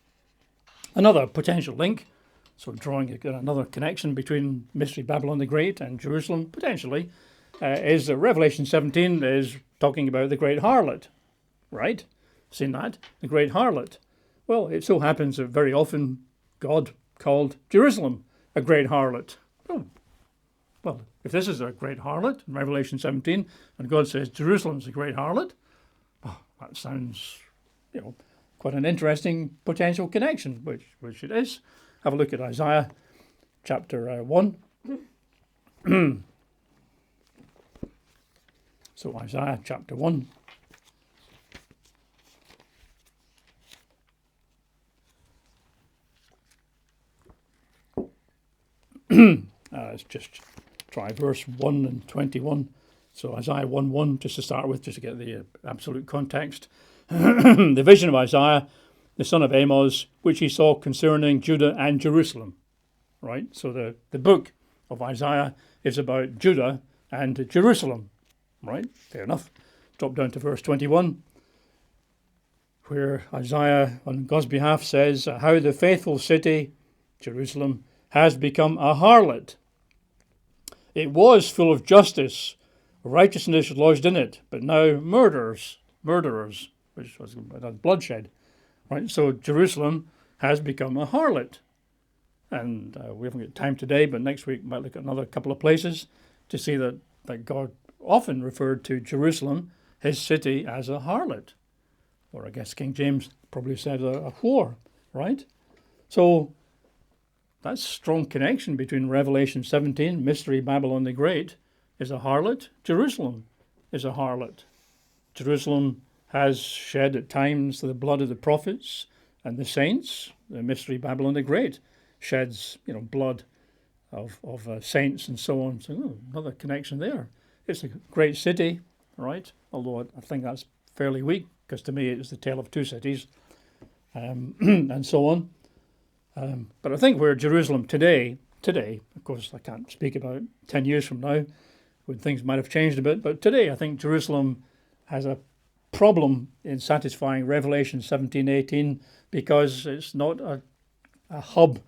Another potential link, so drawing another connection between Mystery Babylon the Great and Jerusalem, potentially, is that Revelation 17 is talking about the great harlot, right? Seen that? The great harlot. Well, it so happens that very often God called Jerusalem a great harlot. Oh, well, if this is a great harlot in Revelation 17, and God says Jerusalem's a great harlot, oh, that sounds, quite an interesting potential connection, which it is. Have a look at Isaiah chapter 1. So Isaiah chapter 1. Let's just try verse 1 and 21. So Isaiah 1:1, just to start with, just to get the absolute context. The vision of Isaiah, the son of Amos, which he saw concerning Judah and Jerusalem. Right? So the book of Isaiah is about Judah and Jerusalem. Right? Fair enough. Drop down to verse 21, where Isaiah, on God's behalf, says, how the faithful city, Jerusalem, has become a harlot. It was full of justice, righteousness lodged in it, but now murderers, which was bloodshed. Right? So Jerusalem has become a harlot. And we haven't got time today, but next week we might look at another couple of places to see that God often referred to Jerusalem, his city, as a harlot. Or I guess King James probably said a whore, right? So that's a strong connection between Revelation 17, Mystery Babylon the Great, is a harlot. Jerusalem is a harlot. Jerusalem has shed at times the blood of the prophets and the saints. The Mystery Babylon the Great sheds, blood of saints and so on. So another connection there. It's a great city, right? Although I think that's fairly weak, because to me it's the tale of two cities, and so on. But I think where Jerusalem today, of course I can't speak about 10 years from now, when things might have changed a bit, but today I think Jerusalem has a problem in satisfying Revelation 17:18 because it's not a hub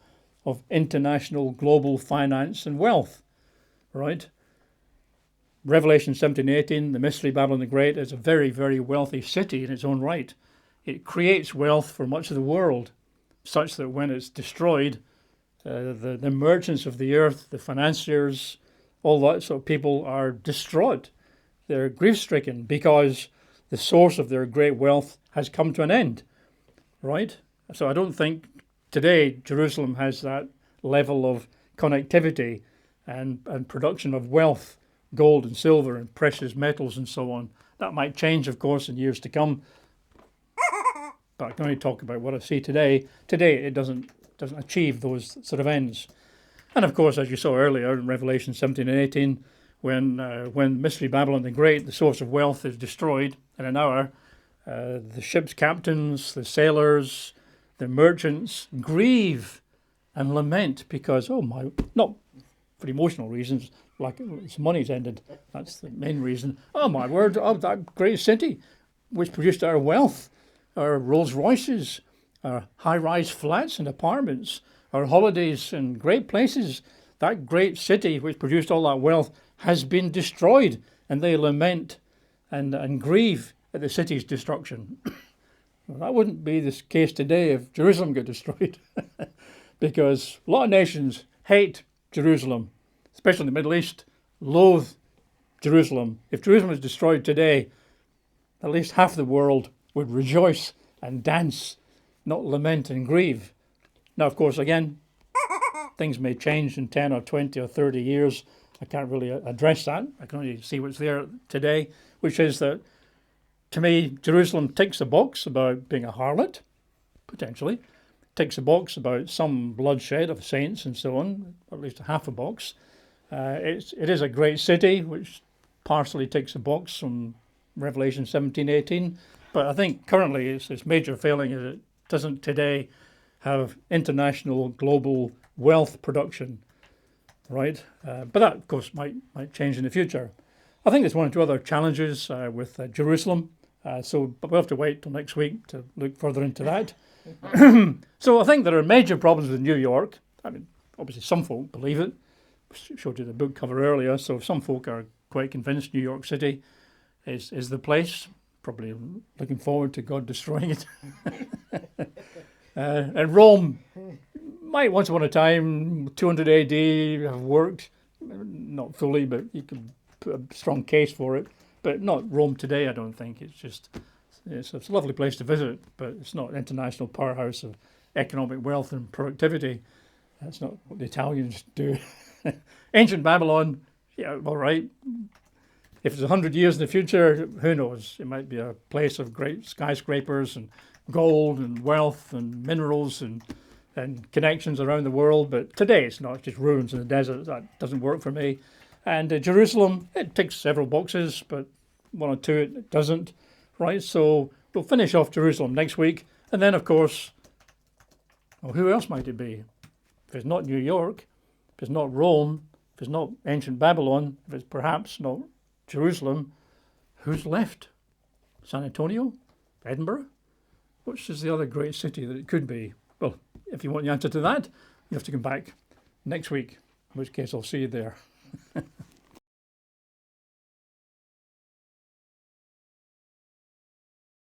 of international global finance and wealth, right? Revelation 17:18, the Mystery Babylon the Great, is a very, very wealthy city in its own right. It creates wealth for much of the world, such that when it's destroyed, the merchants of the earth, the financiers, all that sort of people are distraught. They're grief-stricken because the source of their great wealth has come to an end, right? So I don't think today Jerusalem has that level of connectivity and production of wealth, gold and silver and precious metals and so on. That might change, of course, in years to come. But I can only talk about what I see today. Today it doesn't achieve those sort of ends. And of course, as you saw earlier in Revelation 17 and 18, when Mystery Babylon the Great, the source of wealth, is destroyed in an hour, the ship's captains, the sailors, the merchants grieve and lament because, not for emotional reasons, like its money's ended. That's the main reason. Oh my word, that great city which produced our wealth, our Rolls Royces, our high-rise flats and apartments, our holidays and great places, that great city which produced all that wealth has been destroyed, and they lament and grieve at the city's destruction. Well, that wouldn't be the case today if Jerusalem got destroyed, because a lot of nations hate Jerusalem, especially in the Middle East, loathe Jerusalem. If Jerusalem is destroyed today, at least half the world would rejoice and dance, not lament and grieve. Now, of course, again, things may change in 10 or 20 or 30 years, I can't really address that. I can only see what's there today, which is that, to me, Jerusalem ticks a box about being a harlot, potentially, ticks a box about some bloodshed of saints and so on, or at least half a box. It is a great city, which partially ticks a box from Revelation 17:18. But I think currently its major failing is it doesn't today have international global wealth production, right? But that, of course, might change in the future. I think there's one or two other challenges with Jerusalem. So we'll have to wait till next week to look further into that. So I think there are major problems with New York. I mean, obviously some folk believe it. I showed you the book cover earlier. So some folk are quite convinced New York City is the place. Probably looking forward to God destroying it. And Rome might once upon a time, 200 AD, have worked. Not fully, but you can put a strong case for it. But not Rome today, I don't think. It's a lovely place to visit, but it's not an international powerhouse of economic wealth and productivity. That's not what the Italians do. Ancient Babylon, yeah, all right. If it's 100 years in the future, who knows? It might be a place of great skyscrapers and gold and wealth and minerals and connections around the world. But today it's not, it's just ruins in the desert. That doesn't work for me. And Jerusalem, it ticks several boxes, but one or two it doesn't, right? So we'll finish off Jerusalem next week. And then, of course, well, who else might it be? If it's not New York, if it's not Rome, if it's not ancient Babylon, if it's perhaps not Jerusalem, who's left? San Antonio? Edinburgh? Which is the other great city that it could be? Well, if you want the answer to that, you have to come back next week, in which case I'll see you there.